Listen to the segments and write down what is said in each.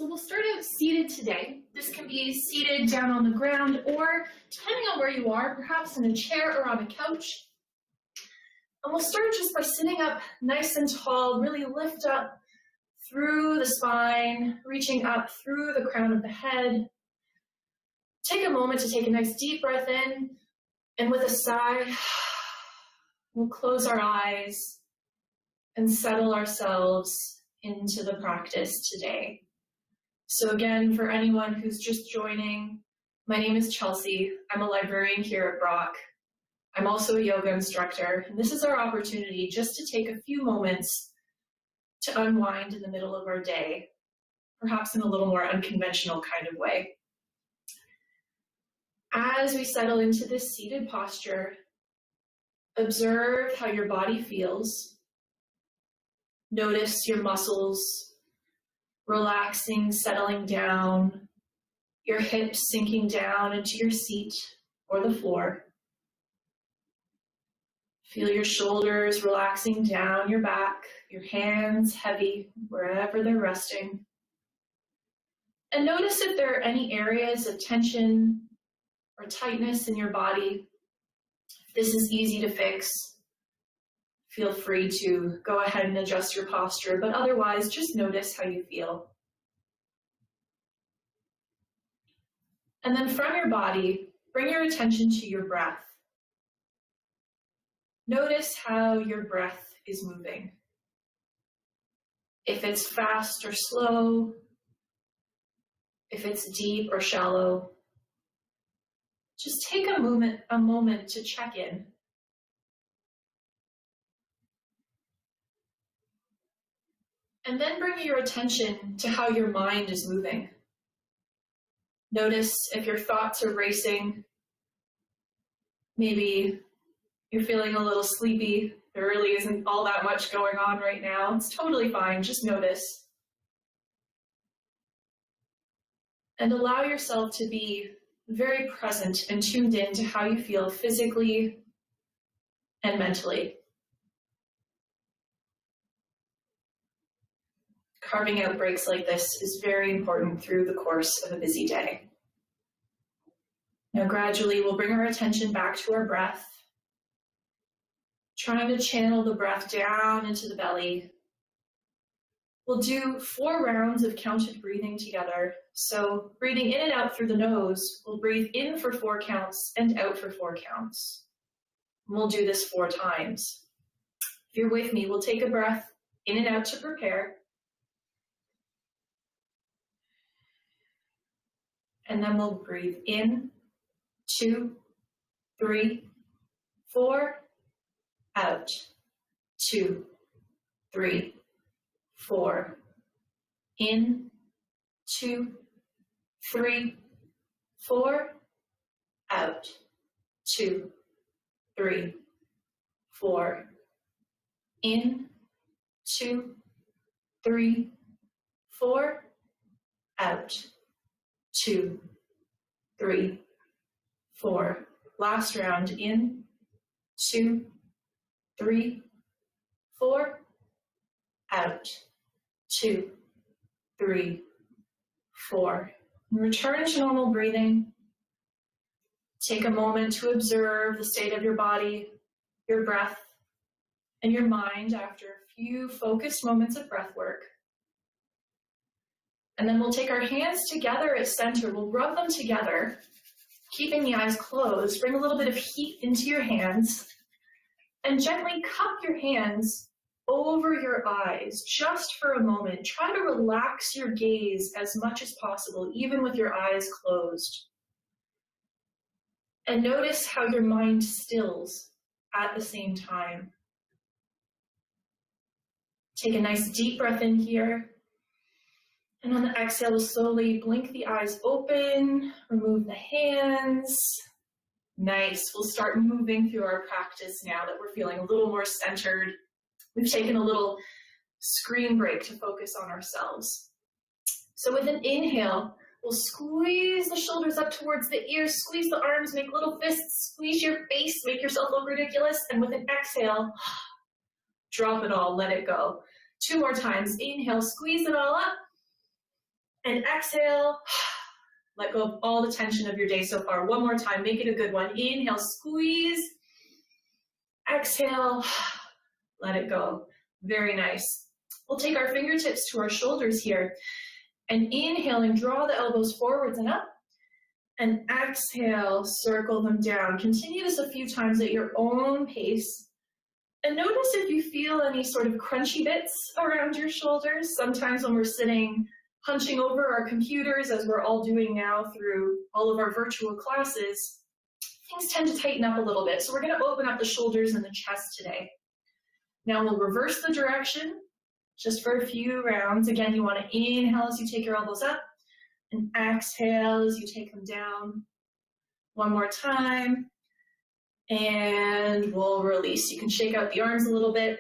So we'll start out seated today. This can be seated down on the ground or, depending on where you are, perhaps in a chair or on a couch. And we'll start just by sitting up nice and tall, really lift up through the spine, reaching up through the crown of the head. Take a moment to take a nice deep breath in, and with a sigh, we'll close our eyes and settle ourselves into the practice today. So again, for anyone who's just joining, my name is Chelsea. I'm a librarian here at Brock. I'm also a yoga instructor, and this is our opportunity just to take a few moments to unwind in the middle of our day, perhaps in a little more unconventional kind of way. As we settle into this seated posture, observe how your body feels. Notice your muscles relaxing, settling down, your hips sinking down into your seat or the floor. Feel your shoulders relaxing down your back, your hands heavy wherever they're resting. And notice if there are any areas of tension or tightness in your body. If this is easy to fix, feel free to go ahead and adjust your posture, but otherwise just notice how you feel. And then from your body, bring your attention to your breath. Notice how your breath is moving. If it's fast or slow, if it's deep or shallow, just take a moment to check in. And then bring your attention to how your mind is moving. Notice if your thoughts are racing. Maybe you're feeling a little sleepy. There really isn't all that much going on right now. It's totally fine, just notice. And allow yourself to be very present and tuned in to how you feel physically and mentally. Carving out breaks like this is very important through the course of a busy day. Now gradually we'll bring our attention back to our breath, trying to channel the breath down into the belly. We'll do 4 rounds of counted breathing together. So breathing in and out through the nose, we'll breathe in for 4 counts and out for 4 counts. And we'll do this 4 times. If you're with me, we'll take a breath in and out to prepare. And then we'll breathe in, 2, 3, 4, out, 2, 3, 4, in, 2, 3, 4, out, 2, 3, 4, in, 2, 3, 4, out, 2, 3, 4. Last round, in, 2, 3, 4, out, 2, 3, 4. And return to normal breathing. Take a moment to observe the state of your body, your breath, and your mind after a few focused moments of breath work. And then we'll take our hands together at center. We'll rub them together, keeping the eyes closed. Bring a little bit of heat into your hands and gently cup your hands over your eyes just for a moment. Try to relax your gaze as much as possible, even with your eyes closed. And notice how your mind stills at the same time. Take a nice deep breath in here. And on the exhale, we'll slowly blink the eyes open, remove the hands. Nice. We'll start moving through our practice now that we're feeling a little more centered. We've taken a little screen break to focus on ourselves. So with an inhale, we'll squeeze the shoulders up towards the ears, squeeze the arms, make little fists, squeeze your face, make yourself look ridiculous. And with an exhale, drop it all, let it go. 2 more times. Inhale, squeeze it all up. And exhale, let go of all the tension of your day so far. One more time, make it a good one. Inhale, squeeze. Exhale, let it go. Very nice. We'll take our fingertips to our shoulders here. And inhale and draw the elbows forwards and up. And exhale, circle them down. Continue this a few times at your own pace. And notice if you feel any sort of crunchy bits around your shoulders. Sometimes when we're sitting hunching over our computers, as we're all doing now through all of our virtual classes, things tend to tighten up a little bit. So we're going to open up the shoulders and the chest today. Now we'll reverse the direction just for a few rounds. Again, you want to inhale as you take your elbows up and exhale as you take them down. One more time. And we'll release. You can shake out the arms a little bit.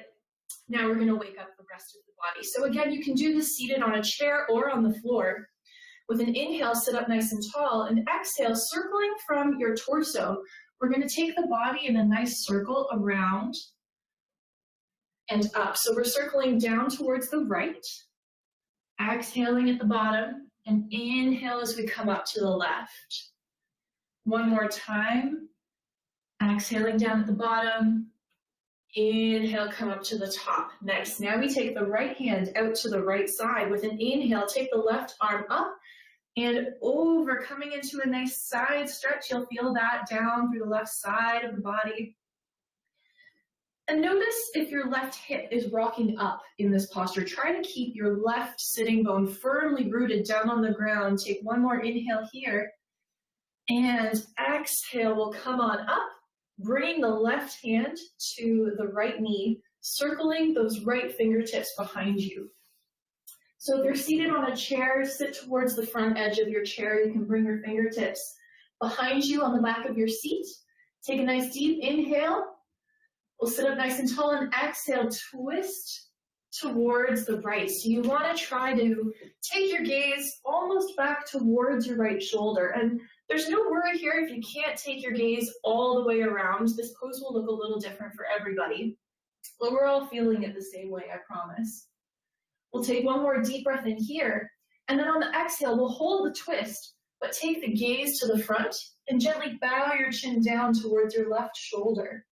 Now we're going to wake up the rest of the body. So again, you can do this seated on a chair or on the floor. With an inhale, sit up nice and tall, and exhale, circling from your torso. We're going to take the body in a nice circle around and up. So we're circling down towards the right, exhaling at the bottom, and inhale as we come up to the left. One more time. Exhaling down at the bottom, inhale, come up to the top. Nice. Now we take the right hand out to the right side. With an inhale, take the left arm up and over, coming into a nice side stretch. You'll feel that down through the left side of the body. And notice if your left hip is rocking up in this posture. Try to keep your left sitting bone firmly rooted down on the ground. Take one more inhale here. And exhale, we'll come on up. Bringing the left hand to the right knee, circling those right fingertips behind you. So if you're seated on a chair, sit towards the front edge of your chair. You can bring your fingertips behind you on the back of your seat. Take a nice deep inhale. We'll sit up nice and tall and exhale, twist towards the right. So you want to try to take your gaze almost back towards your right shoulder. And there's no worry here if you can't take your gaze all the way around. This pose will look a little different for everybody, but we're all feeling it the same way, I promise. We'll take one more deep breath in here, and then on the exhale, we'll hold the twist, but take the gaze to the front and gently bow your chin down towards your left shoulder.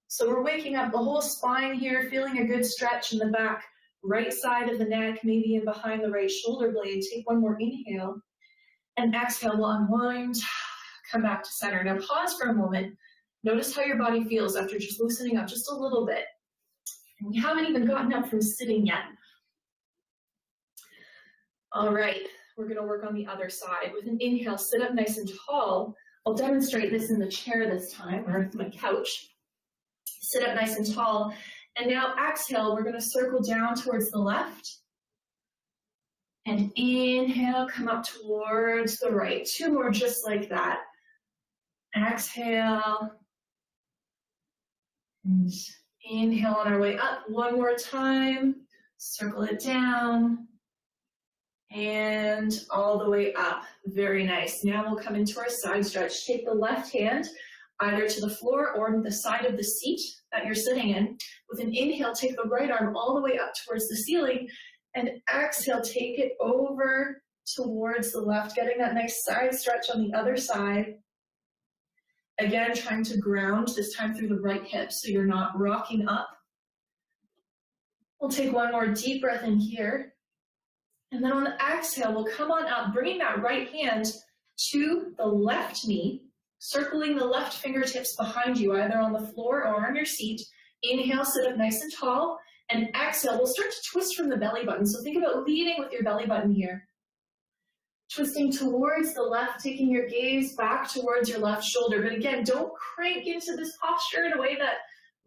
So we're waking up the whole spine here, feeling a good stretch in the back, right side of the neck, maybe in behind the right shoulder blade. Take one more inhale. And exhale, we'll unwind, come back to center. Now pause for a moment. Notice how your body feels after just loosening up just a little bit. And we haven't even gotten up from sitting yet. All right, we're gonna work on the other side. With an inhale, sit up nice and tall. I'll demonstrate this in the chair this time, or my couch. Sit up nice and tall. And now exhale, we're gonna circle down towards the left. And inhale, come up towards the right. Two more just like that. Exhale. And inhale on our way up. One more time. Circle it down. And all the way up. Very nice. Now we'll come into our side stretch. Take the left hand either to the floor or the side of the seat that you're sitting in. With an inhale, take the right arm all the way up towards the ceiling. And exhale, take it over towards the left, getting that nice side stretch on the other side. Again, trying to ground, this time through the right hip so you're not rocking up. We'll take one more deep breath in here. And then on the exhale, we'll come on up, bringing that right hand to the left knee, circling the left fingertips behind you, either on the floor or on your seat. Inhale, sit up nice and tall. And exhale, we'll start to twist from the belly button. So think about leading with your belly button here. Twisting towards the left, taking your gaze back towards your left shoulder. But again, don't crank into this posture in a way that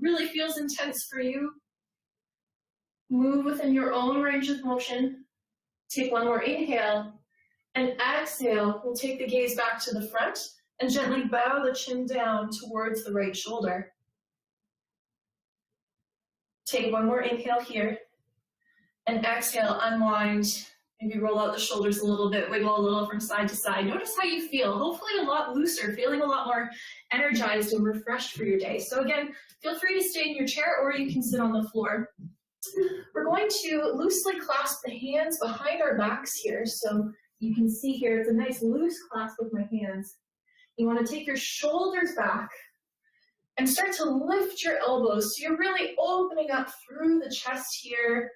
really feels intense for you. Move within your own range of motion. Take one more inhale. And exhale, we'll take the gaze back to the front and gently bow the chin down towards the right shoulder. Take one more inhale here, and exhale, unwind. Maybe roll out the shoulders a little bit, wiggle a little from side to side. Notice how you feel. Hopefully a lot looser, feeling a lot more energized and refreshed for your day. So again, feel free to stay in your chair or you can sit on the floor. We're going to loosely clasp the hands behind our backs here. So you can see here, it's a nice loose clasp with my hands. You want to take your shoulders back and start to lift your elbows. So you're really opening up through the chest here.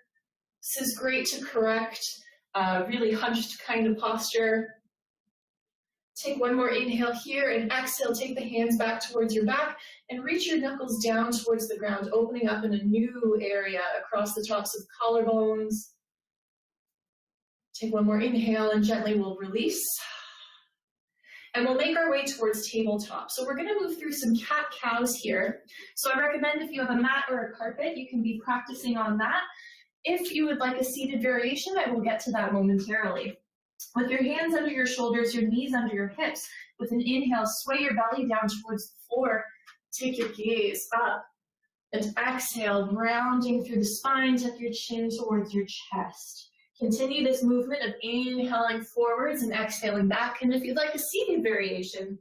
This is great to correct really hunched kind of posture. Take one more inhale here and exhale, take the hands back towards your back and reach your knuckles down towards the ground, opening up in a new area across the tops of collarbones. Take one more inhale and gently we'll release. And we'll make our way towards tabletop. So we're going to move through some cat-cows here. So I recommend if you have a mat or a carpet, you can be practicing on that. If you would like a seated variation, I will get to that momentarily. With your hands under your shoulders, your knees under your hips, with an inhale, sway your belly down towards the floor. Take your gaze up. And exhale, grounding through the spine, tuck your chin towards your chest. Continue this movement of inhaling forwards and exhaling back. And if you'd like a seated variation,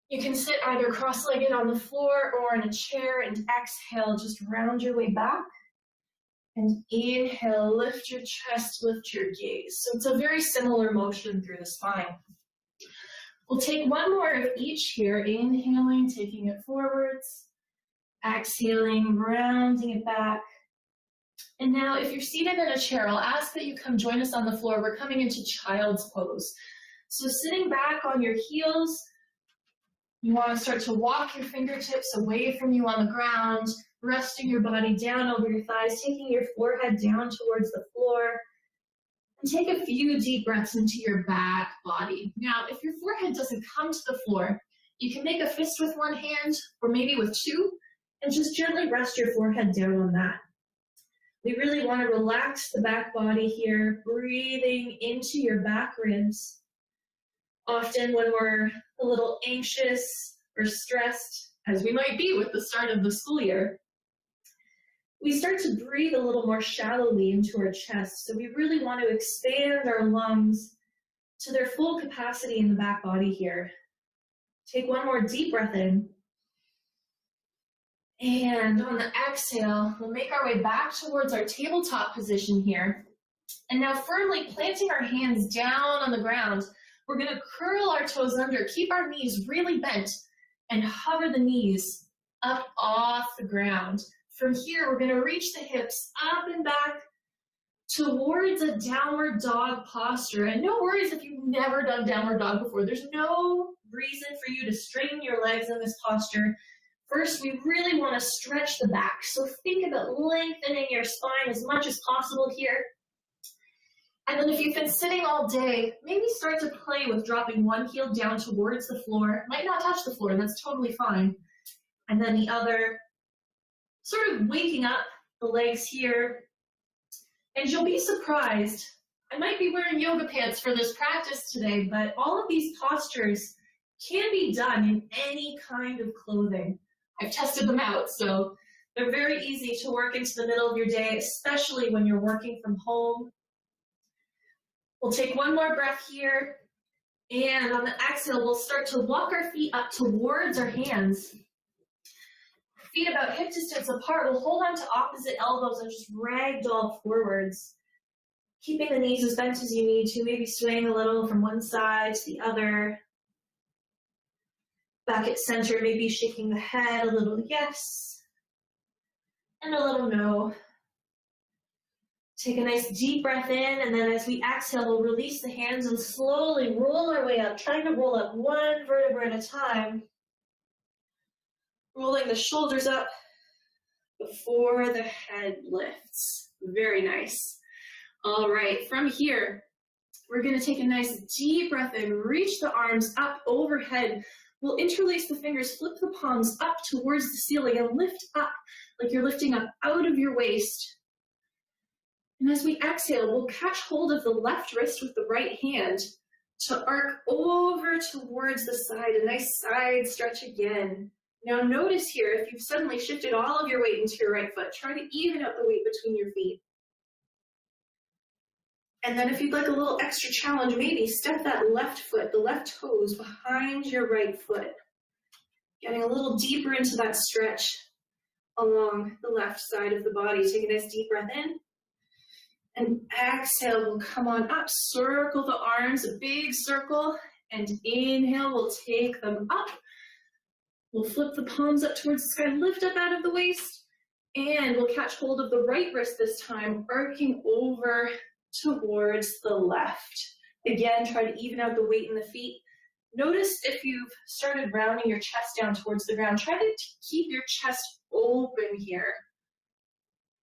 you can sit either cross-legged on the floor or in a chair and exhale, just round your way back. And inhale, lift your chest, lift your gaze. So it's a very similar motion through the spine. We'll take one more of each here, inhaling, taking it forwards, exhaling, rounding it back. And now if you're seated in a chair, I'll ask that you come join us on the floor. We're coming into child's pose. So sitting back on your heels, you want to start to walk your fingertips away from you on the ground, resting your body down over your thighs, taking your forehead down towards the floor. And take a few deep breaths into your back body. Now, if your forehead doesn't come to the floor, you can make a fist with one hand or maybe with two, and just gently rest your forehead down on that. We really want to relax the back body here, breathing into your back ribs. Often when we're a little anxious or stressed, as we might be with the start of the school year, we start to breathe a little more shallowly into our chest. So we really want to expand our lungs to their full capacity in the back body here. Take one more deep breath in. And on the exhale, we'll make our way back towards our tabletop position here. And now firmly planting our hands down on the ground, we're going to curl our toes under, keep our knees really bent, and hover the knees up off the ground. From here, we're going to reach the hips up and back towards a downward dog posture. And no worries if you've never done downward dog before. There's no reason for you to straighten your legs in this posture. First, we really want to stretch the back. So think about lengthening your spine as much as possible here. And then if you've been sitting all day, maybe start to play with dropping one heel down towards the floor. Might not touch the floor, that's totally fine. And then the other, sort of waking up the legs here. And you'll be surprised. I might be wearing yoga pants for this practice today, but all of these postures can be done in any kind of clothing. I've tested them out, so they're very easy to work into the middle of your day, especially when you're working from home. We'll take one more breath here, and on the exhale, we'll start to walk our feet up towards our hands. Feet about hip distance apart, we'll hold on to opposite elbows and just ragdoll forwards. Keeping the knees as bent as you need to, maybe swaying a little from one side to the other. Back at center, maybe shaking the head, a little yes, and a little no. Take a nice deep breath in, and then as we exhale, we'll release the hands and slowly roll our way up, trying to roll up one vertebra at a time. Rolling the shoulders up before the head lifts. Very nice. All right, from here, we're going to take a nice deep breath in, reach the arms up overhead. We'll interlace the fingers, flip the palms up towards the ceiling, and lift up like you're lifting up out of your waist. And as we exhale, we'll catch hold of the left wrist with the right hand to arc over towards the side, a nice side stretch again. Now notice here, if you've suddenly shifted all of your weight into your right foot, try to even out the weight between your feet. And then if you'd like a little extra challenge, maybe step that left foot, the left toes behind your right foot. Getting a little deeper into that stretch. along the left side of the body. Take a nice deep breath in. And exhale, we'll come on up, circle the arms, a big circle, and inhale, we'll take them up. We'll flip the palms up towards the sky, lift up out of the waist, and we'll catch hold of the right wrist this time, arcing over towards the left. Again, try to even out the weight in the feet. Notice if you've started rounding your chest down towards the ground, try to keep your chest open here.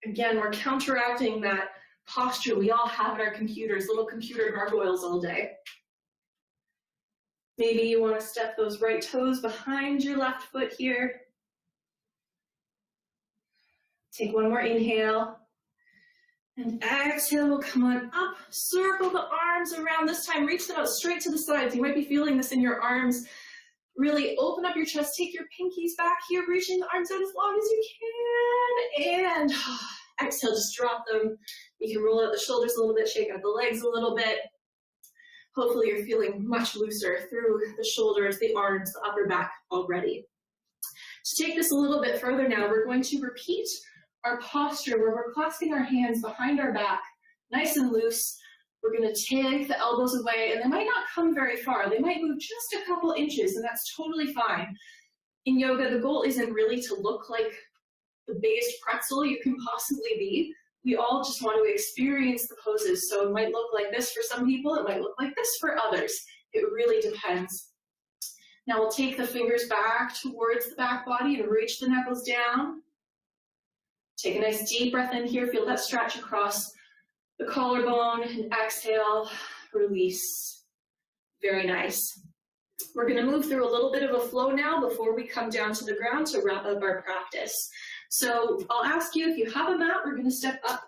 Again, we're counteracting that posture we all have at our computers, little computer gargoyles all day. Maybe you want to step those right toes behind your left foot here. Take one more inhale. And exhale, we'll come on up, circle the arms around. This time, reach them out straight to the sides. You might be feeling this in your arms. Really open up your chest, take your pinkies back here, reaching the arms out as long as you can. And exhale, just drop them. You can roll out the shoulders a little bit, shake out the legs a little bit. Hopefully you're feeling much looser through the shoulders, the arms, the upper back already. To take this a little bit further now, we're going to repeat our posture where we're clasping our hands behind our back, nice and loose. We're going to take the elbows away, and they might not come very far. They might move just a couple inches, and that's totally fine. In yoga, the goal isn't really to look like the biggest pretzel you can possibly be. We all just want to experience the poses. So it might look like this for some people, it might look like this for others. It really depends. Now we'll take the fingers back towards the back body and reach the knuckles down. Take a nice deep breath in here, feel that stretch across the collarbone, and exhale, release. Very nice. We're going to move through a little bit of a flow now before we come down to the ground to wrap up our practice. So I'll ask you, if you have a mat, we're going to step up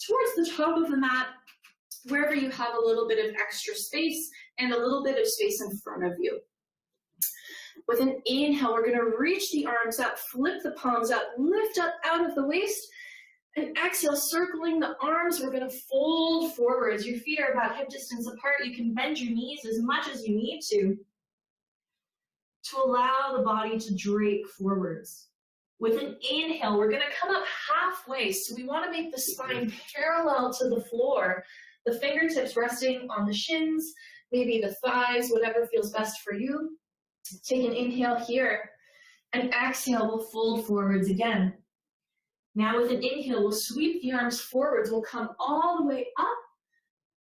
towards the top of the mat, wherever you have a little bit of extra space and a little bit of space in front of you. With an inhale, we're going to reach the arms up, flip the palms up, lift up out of the waist, and exhale, circling the arms, we're going to fold forwards. Your feet are about hip distance apart. You can bend your knees as much as you need to allow the body to drape forwards. With an inhale, we're going to come up halfway. So we want to make the spine parallel to the floor. The fingertips resting on the shins, maybe the thighs, whatever feels best for you. Take an inhale here, and exhale, we'll fold forwards again. Now with an inhale, we'll sweep the arms forwards. We'll come all the way up,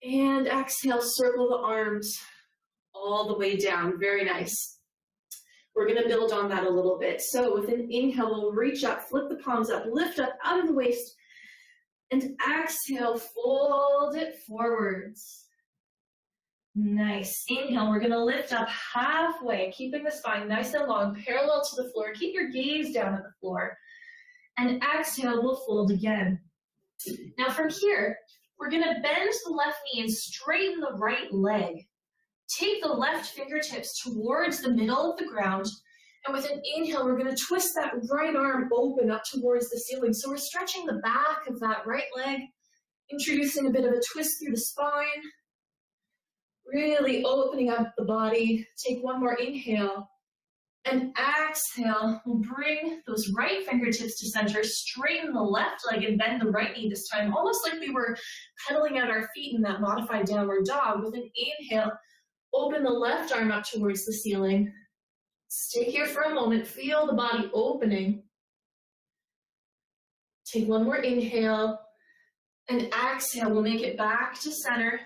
and exhale, circle the arms all the way down. Very nice. We're going to build on that a little bit. So with an inhale, we'll reach up, flip the palms up, lift up out of the waist, and exhale, fold it forwards. Nice. Inhale, we're going to lift up halfway, keeping the spine nice and long, parallel to the floor. Keep your gaze down at the floor. And exhale, we'll fold again. Now from here, we're going to bend the left knee and straighten the right leg. Take the left fingertips towards the middle of the ground. And with an inhale, we're going to twist that right arm open up towards the ceiling. So we're stretching the back of that right leg, introducing a bit of a twist through the spine. Really opening up the body. Take one more inhale. And exhale, we'll bring those right fingertips to center, straighten the left leg and bend the right knee this time, almost like we were pedaling out our feet in that modified downward dog. With an inhale, open the left arm up towards the ceiling. Stay here for a moment, feel the body opening. Take one more inhale, and exhale, we'll make it back to center.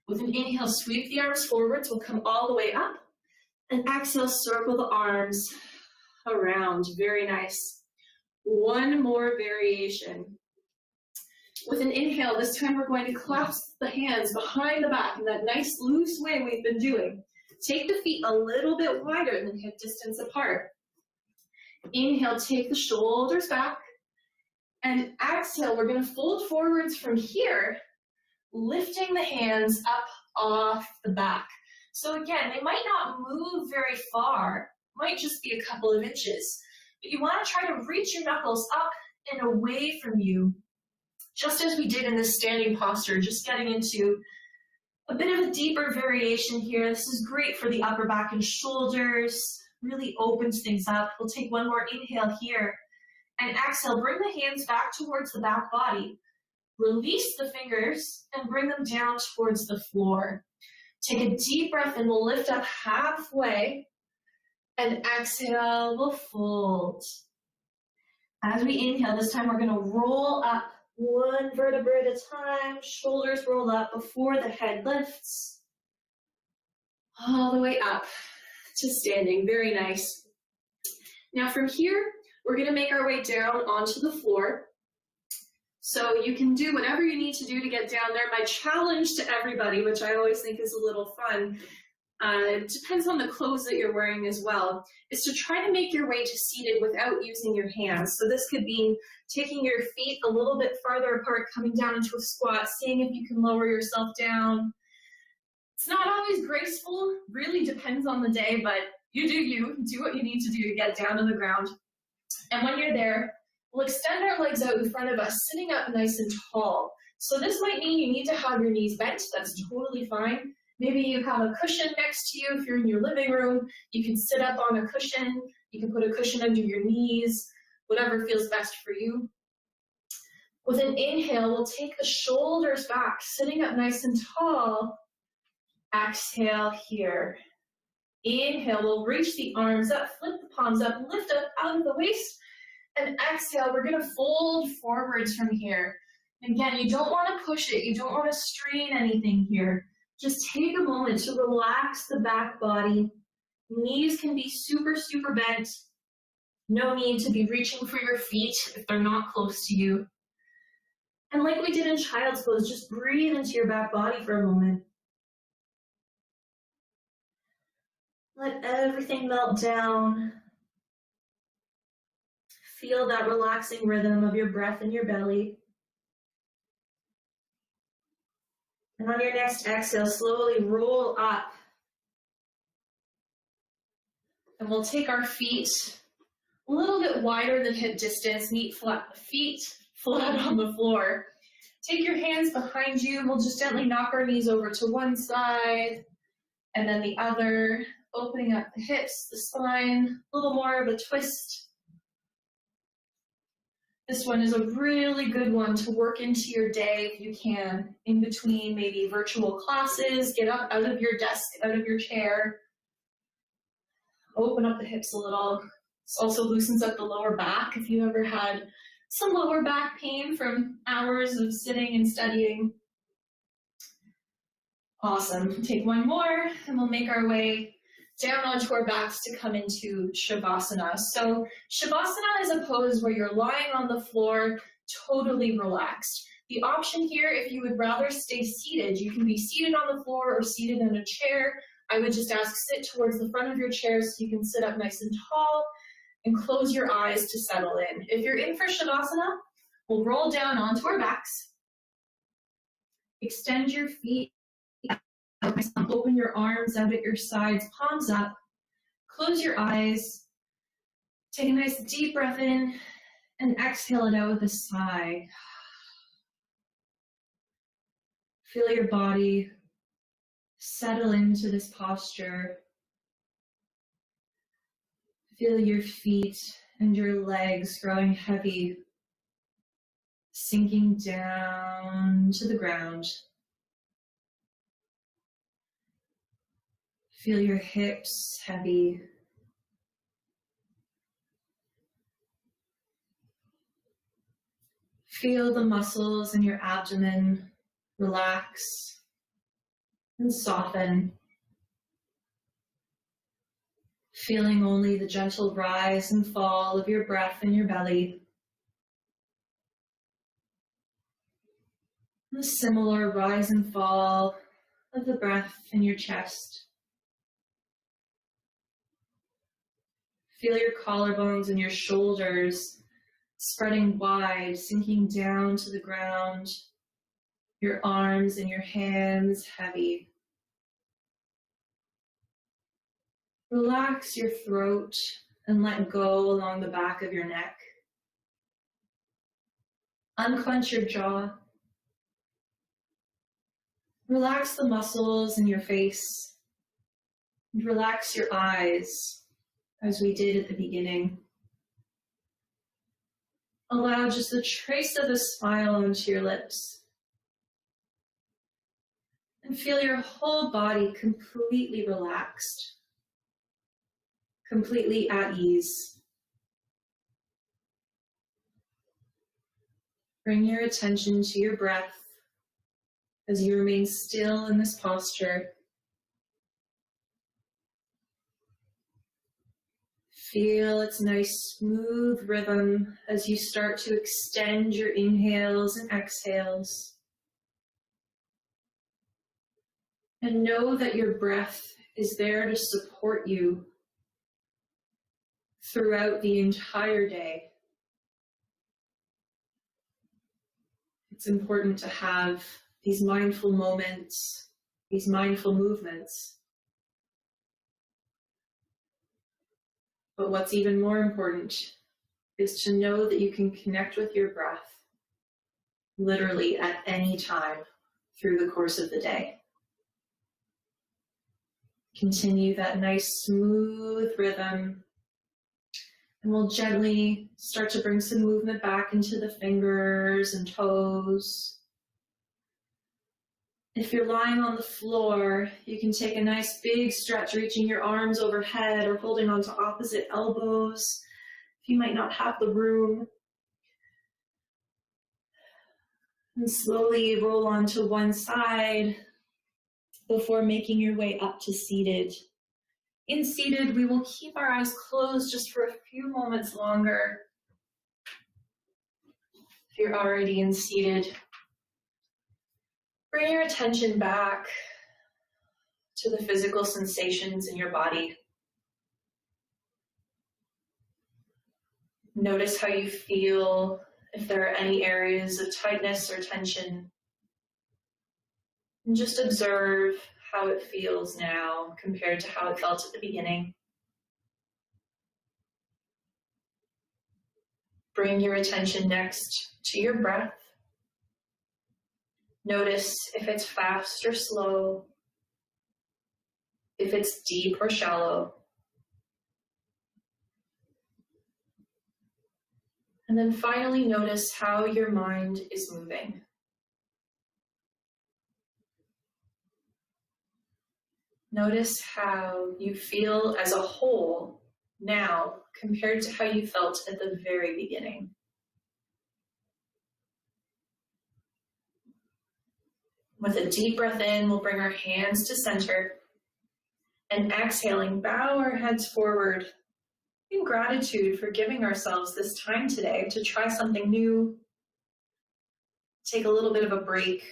With an inhale, sweep the arms forwards. We'll come all the way up. And exhale, circle the arms around. Very nice. One more variation. With an inhale, this time we're going to clasp the hands behind the back in that nice loose way we've been doing. Take the feet a little bit wider than hip distance apart. Inhale, take the shoulders back. And exhale, we're going to fold forwards from here, lifting the hands up off the back. So again, they might not move very far, might just be a couple of inches, but you want to try to reach your knuckles up and away from you, just as we did in this standing posture, just getting into a bit of a deeper variation here. This is great for the upper back and shoulders, really opens things up. We'll take one more inhale here, And exhale, bring the hands back towards the back body. Release the fingers and bring them down towards the floor. Take a deep breath and we'll lift up halfway. And exhale, we'll fold. As we inhale, this time we're going to roll up one vertebra at a time. Shoulders roll up before the head lifts. All the way up to standing. Very nice. Now from here, we're going to make our way down onto the floor. So you can do whatever you need to do to get down there. My challenge to everybody, which I always think is a little fun, it depends on the clothes that you're wearing as well, is to try to make your way to seated without using your hands. So this could be taking your feet a little bit farther apart, coming down into a squat, seeing if you can lower yourself down. It's not always graceful, really depends on the day, but you do what you need to do to get down to the ground. And when you're there, we'll extend our legs out in front of us, sitting up nice and tall. So this might mean you need to have your knees bent. That's totally fine. Maybe you have a cushion next to you. If you're in your living room, you can sit up on a cushion. You can put a cushion under your knees, whatever feels best for you. With an inhale, we'll take the shoulders back, sitting up nice and tall. Exhale here. Inhale, we'll reach the arms up, flip the palms up, lift up out of the waist. And exhale, we're going to fold forwards from here. Again, you don't want to push it. You don't want to strain anything here. Just take a moment to relax the back body. Knees can be super, super bent. No need to be reaching for your feet if they're not close to you. And like we did in child's pose, just breathe into your back body for a moment. Let everything melt down. Feel that relaxing rhythm of your breath in your belly. And on your next exhale, slowly roll up. And we'll take our feet a little bit wider than hip distance, feet flat on the floor. Take your hands behind you. We'll just gently knock our knees over to one side and then the other, opening up the hips, the spine, a little more of a twist. This one is a really good one to work into your day if you can, in between maybe virtual classes. Get up out of your desk, out of your chair. Open up the hips a little. This also loosens up the lower back if you ever had some lower back pain from hours of sitting and studying. Awesome. Take one more and we'll make our way down onto our backs to come into Shavasana. So Shavasana is a pose where you're lying on the floor, totally relaxed. The option here, if you would rather stay seated, you can be seated on the floor or seated in a chair. I would just ask sit towards the front of your chair so you can sit up nice and tall and close your eyes to settle in. If you're in for Shavasana, we'll roll down onto our backs. Extend your feet. Open your arms out at your sides, palms up. Close your eyes. Take a nice deep breath in and exhale it out with a sigh. Feel your body settle into this posture. Feel your feet and your legs growing heavy, sinking down to the ground. Feel your hips heavy. Feel the muscles in your abdomen relax and soften. Feeling only the gentle rise and fall of your breath in your belly. And a similar rise and fall of the breath in your chest. Feel your collarbones and your shoulders spreading wide, sinking down to the ground. Your arms and your hands heavy. Relax your throat and let go along the back of your neck. Unclench your jaw. Relax the muscles in your face. And relax your eyes, as we did at the beginning. Allow just a trace of a smile onto your lips. And feel your whole body completely relaxed, completely at ease. Bring your attention to your breath as you remain still in this posture. Feel its nice smooth rhythm as you start to extend your inhales and exhales. And know that your breath is there to support you throughout the entire day. It's important to have these mindful moments, these mindful movements. But what's even more important is to know that you can connect with your breath literally at any time through the course of the day. Continue that nice smooth rhythm, and we'll gently start to bring some movement back into the fingers and toes. If you're lying on the floor, you can take a nice big stretch, reaching your arms overhead or holding onto opposite elbows. If you might not have the room, and slowly roll onto one side before making your way up to seated. In seated, we will keep our eyes closed just for a few moments longer. If you're already in seated, bring your attention back to the physical sensations in your body. Notice how you feel, if there are any areas of tightness or tension. And just observe how it feels now compared to how it felt at the beginning. Bring your attention next to your breath. Notice if it's fast or slow, if it's deep or shallow. And then finally notice how your mind is moving. Notice how you feel as a whole now compared to how you felt at the very beginning. With a deep breath in, we'll bring our hands to center, and exhaling, bow our heads forward in gratitude for giving ourselves this time today to try something new, take a little bit of a break,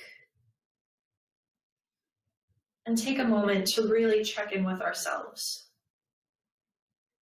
and take a moment to really check in with ourselves.